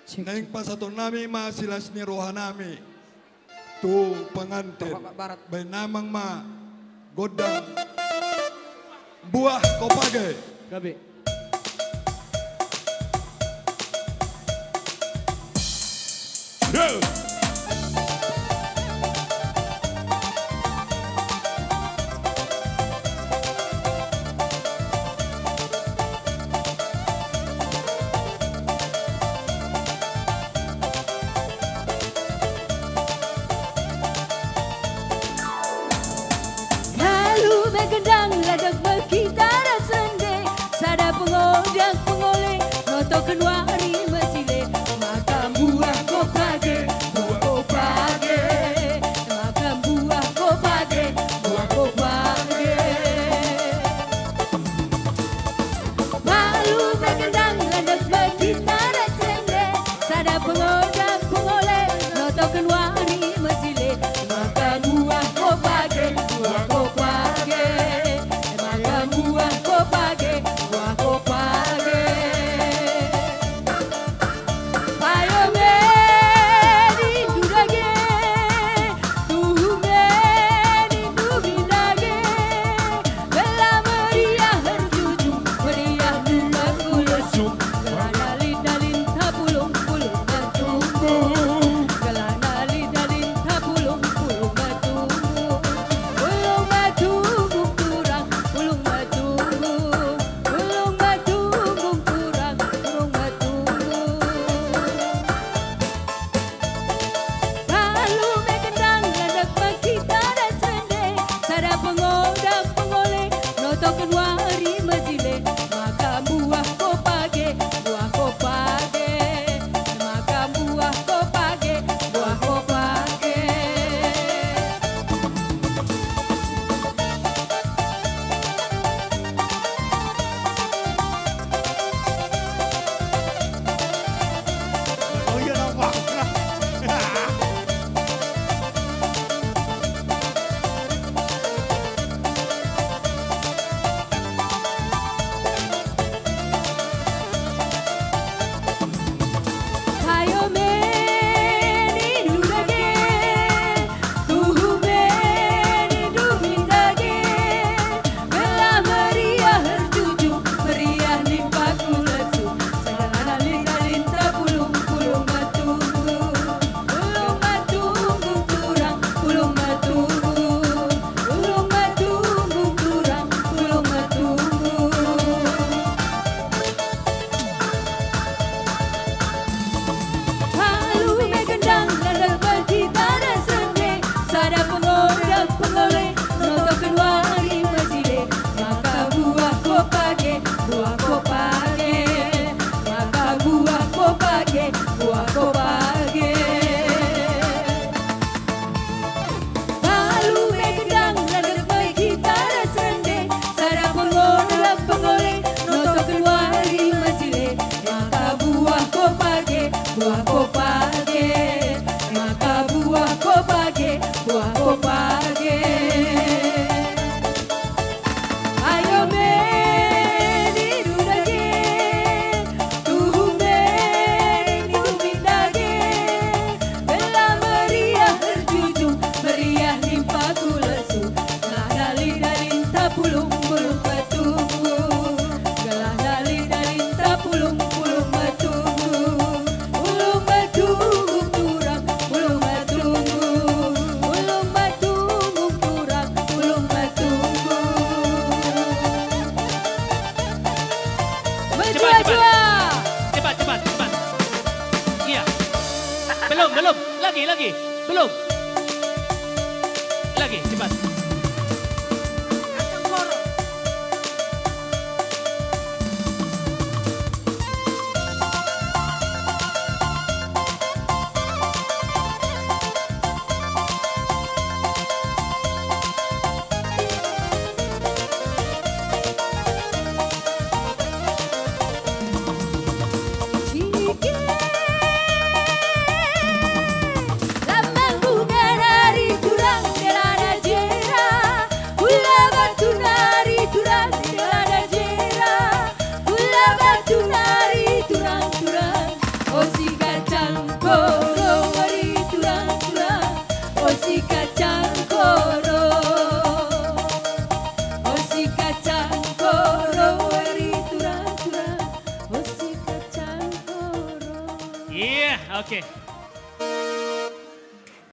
Neng pasatong nami masilas ni rohanami. Tu pengantin. Benamang ma godang buah kopage. Gabi. Lalu begendang ladak bergitar sende, sada pengodang pengoleh noto kenuari mesile, makam buah kopage, buah kopage, makam buah kopage, buah kopage. Lalu begendang ladak bergitar sende, sada pengodang pengoleh noto kenuari mesile, makam buah kopage, buah kopage, makam buah kopage, buah kopage. Ayo meri durage, tuh meri dubinage, bela meriah berjujung, meriah duman ulasum, gelana lidalin tapulung pulung bertumbu, gelana lidalin tapulung pulung bertumbu, pulung bertumbu kurang, pulung bertumbu, pulung bertumbu kurang, pulung bertumbu. Lalu begendang ladak bergitar sende, sada pengodang pengoleh noto kenuari mesile, makam buah kopage, buah kopage, makam buah kopage, buah kopage. Oh iya nampak. Ayo meri durage, tuh meri dubinage, bela meriah berjujung, meriah limpah kulesu, segalana lidalin tapulung pulung bertumbu, pulung bertumbu kurang, pulung bertumbu, pulung bertumbu kurang, pulung bertumbu. Lalu begendang ladak bergitar sende, sada pengodang pengoleh noto kenuari mesile, maka buah kopage, buah kopage, maka buah kopage, buah kopage. Lalu begendang ladak bergitar sende, sada pengodang pengoleh noto kenuari mesile, maka buah kopage, buah kopage, maka buah kopage, buah kopage. Ayo meri durage, tuh meri dubinage, bela meriah berjujung, meriah limpah kulesu, gelana lidalin tapulung pulung bertumbu, gelana lidalin tapulung pulung bertumbu, pulung bertumbu kurang, pulung bertumbu, pulung bertumbu kurang, pulung bertumbu. Berjua-jua. Cepat, cepat, cepat. Iya. Belum, belum. Lagi, belum. Lagi, cepat. Jike lambang bunga dari tulang delana jera, si kacang koro, oh si kacang koro, eri turang-turang, oh si kacang koro. Iya, oke.